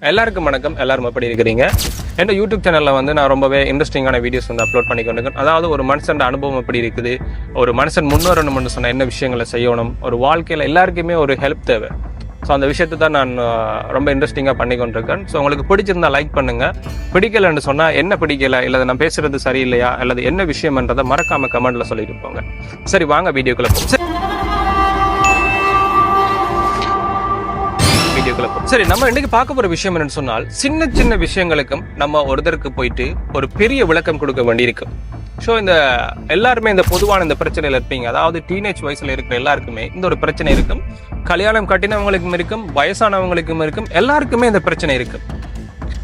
எல்லாருக்கும் வணக்கம். எல்லாரும் எப்படி இருக்கிறீங்க? என் யூடியூப் சேனல்ல வந்து நான் ரொம்பவே இன்ட்ரெஸ்டிங்கான வீடியோஸ் வந்து அப்லோட் பண்ணிக்கொண்டிருக்கேன். அதாவது ஒரு மனுஷன் அனுபவம் எப்படி இருக்குது, ஒரு மனுஷன் முன்னேறணும்னு சொன்ன என்ன விஷயங்களை செய்யணும், ஒரு வாழ்க்கையில் எல்லாருக்குமே ஒரு ஹெல்ப் தேவை. ஸோ அந்த விஷயத்தை தான் நான் ரொம்ப இன்ட்ரெஸ்டிங்காக பண்ணி கொண்டிருக்கேன். ஸோ உங்களுக்கு பிடிச்சிருந்தா லைக் பண்ணுங்க, பிடிக்கலன்னு சொன்னால் என்ன பிடிக்கல, இல்லை நான் பேசுறது சரியில்லையா, அல்லது என்ன விஷயம்ன்றதை மறக்காம கமெண்ட்ல சொல்லிட்டு போங்க. சரி, வாங்க வீடியோக்குள்ள போங்க. சரி, நம்ம இன்னைக்கு பார்க்க போற விஷயம் என்னன்னு சொன்னால், சின்ன சின்ன விஷயங்களுக்கும் நம்ம ஒருத்தருக்கு போயிட்டு ஒரு பெரிய விளக்கம் கொடுக்க வேண்டியிருக்கு. ஸோ இந்த எல்லாருமே இந்த பொதுவான இந்த பிரச்சனையில இருப்பீங்க. அதாவது டீனேஜ் வயசுல இருக்கிற எல்லாருக்குமே இந்த ஒரு பிரச்சனை இருக்கும். கல்யாணம் கட்டினவங்களுக்கும் இருக்கும், வயசானவங்களுக்கும் இருக்கும், எல்லாருக்குமே இந்த பிரச்சனை இருக்கு.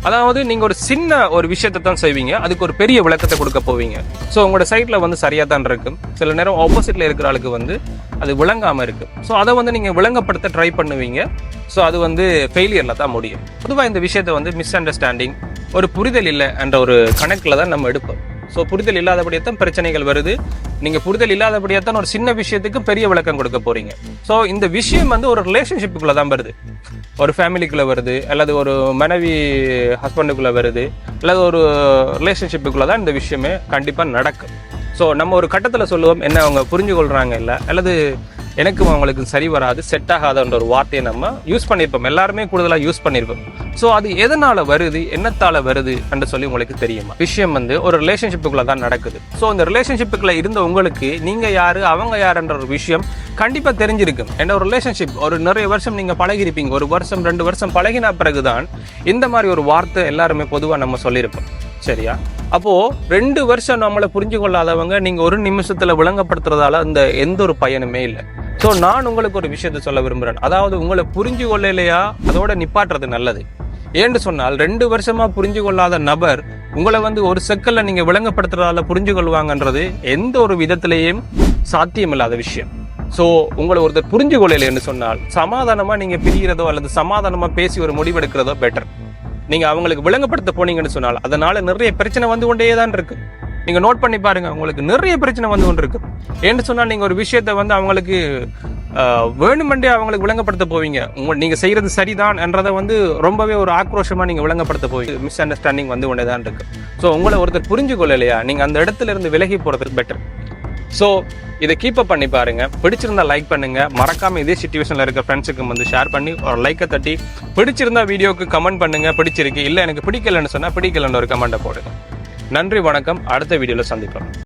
அதாவது நீங்க ஒரு சின்ன ஒரு விஷயத்தை தான் செய்வீங்க, அதுக்கு ஒரு பெரிய விளக்கத்தை கொடுக்க போவீங்க. ஸோ உங்களோட சைட்ல வந்து சரியா தான் இருக்கும். சில நேரம் ஆப்போசிட்ல இருக்கிற ஆளுக்கு வந்து அது விளங்காம இருக்கு. ஸோ அதை வந்து நீங்க விளங்கப்படுத்த ட்ரை பண்ணுவீங்க. ஸோ அது வந்து ஃபெயிலியர்ல தான் முடியும். பொதுவாக இந்த விஷயத்தை வந்து மிஸ் அண்டர்ஸ்டாண்டிங், ஒரு புரிதல் இல்லை என்ற ஒரு கணக்கில் தான் நம்ம எடுப்போம். ஸோ புரிதல் இல்லாதபடியாத்தான் பிரச்சனைகள் வருது. நீங்க புரிதல் இல்லாதபடியாத்தான் ஒரு சின்ன விஷயத்துக்கு பெரிய விளக்கம் கொடுக்க போறீங்க. ஸோ இந்த விஷயம் வந்து ஒரு ரிலேஷன்ஷிப்புக்குள்ள தான் வருது, ஒரு ஃபேமிலிக்குள்ள வருது, அல்லது ஒரு மனைவி ஹஸ்பண்டுக்குள்ள வருது, அல்லது ஒரு ரிலேஷன்ஷிப்புக்குள்ள தான் இந்த விஷயமே கண்டிப்பா நடக்கும். ஸோ நம்ம ஒரு கட்டத்தில் சொல்லுவோம், என்ன அவங்க புரிஞ்சு கொள்றாங்க இல்லை, அல்லது எனக்கும் அவங்களுக்கு சரி வராது, செட் ஆகாதன்ற ஒரு வார்த்தையை நம்ம யூஸ் பண்ணியிருப்போம். எல்லாருமே கூடுதலாக யூஸ் பண்ணியிருப்போம். ஸோ அது எதனால வருது, என்னத்தால வருது என்று சொல்லி உங்களுக்கு தெரியுமா? விஷயம் வந்து ஒரு ரிலேஷன்ஷிப்புக்குள்ள தான் நடக்குது. ஸோ இந்த ரிலேஷன்ஷிப்புக்குள்ள இருந்த உங்களுக்கு நீங்க யாரு அவங்க யாருன்ற ஒரு விஷயம் கண்டிப்பா தெரிஞ்சிருக்கும். என்ன ஒரு ரிலேஷன்ஷிப் ஒரு நிறைய வருஷம் நீங்க பழகிருப்பீங்க. ஒரு வருஷம் 2 வருஷம் பழகின பிறகுதான் இந்த மாதிரி ஒரு வார்த்தை எல்லாருமே பொதுவாக நம்ம சொல்லியிருப்போம். சரியா? அப்போ 2 வருஷம் நம்மளை புரிஞ்சு கொள்ளாதவங்க நீங்க ஒரு நிமிஷத்துல விளங்கப்படுத்துறதால இந்த எந்த ஒரு பயனுமே இல்லை. ஸோ நான் உங்களுக்கு ஒரு விஷயத்த சொல்ல விரும்புகிறேன். அதாவது உங்களை புரிஞ்சு கொள்ளலையா அதோட நிப்பாட்டுறது நல்லது. ஏன்னு சொன்னால் 2 வருஷமா புரிஞ்சு கொள்ளாத நபர் உங்களை வந்து ஒரு செகண்ட்ல நீங்க விளங்கப்படுத்துறதால புரிஞ்சு கொள்வாங்கன்றது எந்த ஒரு விதத்திலேயும் சாத்தியமில்லாத விஷயம். ஸோ உங்களை ஒருத்தர் புரிஞ்சு கொள்ளலைன்னு சொன்னால் சமாதானமா நீங்க பிரிகிறதோ அல்லது சமாதானமா பேசி ஒரு முடிவெடுக்கிறதோ பெட்டர். நீங்க அவங்களுக்கு விளங்கப்படுத்த போனீங்கன்னு சொன்னால் அதனால நிறைய பிரச்சனை வந்து கொண்டே தான் இருக்கு. நீங்க நோட் பண்ணி பாருங்க, உங்களுக்கு நிறைய பிரச்சனை வந்து கொண்டு இருக்கு. ஏன்னு சொன்னா நீங்க ஒரு விஷயத்த வந்து அவங்களுக்கு வேணுமெண்டே அவங்களுக்கு விளங்கப்படுத்த போவீங்க. நீங்க செய்யறது சரிதான் என்றதை வந்து ரொம்பவே ஒரு ஆக்ரோஷமா நீங்க விளங்கப்படுத்த போவீங்க. மிஸ் அண்டர்ஸ்டாண்டிங் வந்து கொண்டே தான் இருக்கு. ஸோ உங்களை ஒருத்தர் புரிஞ்சு கொள்ளலையா நீங்க அந்த இடத்துல இருந்து விலகி போறது பெட்டர். ஸோ இதை கீப் அப் பண்ணி பாருங்க. பிடிச்சிருந்தா லைக் பண்ணுங்க, மறக்காம இதே சிச்சுவேஷன்ல இருக்க ஃப்ரெண்ட்ஸுக்கு வந்து ஷேர் பண்ணி ஒரு லைக்கை தட்டி, பிடிச்சிருந்தா வீடியோக்கு கமெண்ட் பண்ணுங்க. பிடிச்சிருக்கு இல்லை எனக்கு பிடிக்கலன்னு சொன்னா பிடிக்கலன்னு ஒரு கமெண்ட்டை போடுங்க. நன்றி, வணக்கம். அடுத்த வீடியோல சந்திப்போம்.